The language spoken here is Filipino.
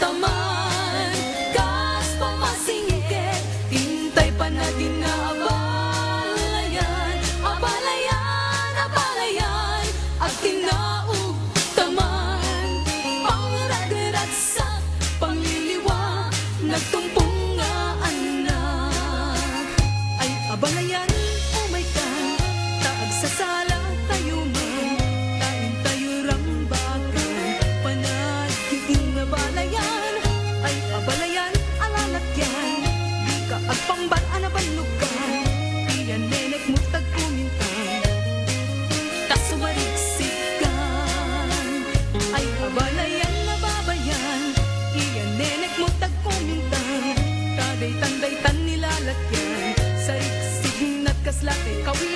taman, kas pamasingkit, hintay pa natin na abalayan, abalayan, abalayan, at tinaog taman, pangrag-rag sa pangliliwa, nagtumpong nga anak. Ay abalayan, oh my God, taag sa sala tayo man, tain tayo rambakan, panad kiting abalayan, ay abalayan, alalakyan, di ka agpamban na banlugan, iyan nenek mo tagkumintang, tasumariksikan, ay abalayan na babayan, iyan nenek mo tagkumintang, taday-tanday tan nilalakyan, sa iksig na't kaslate, kawin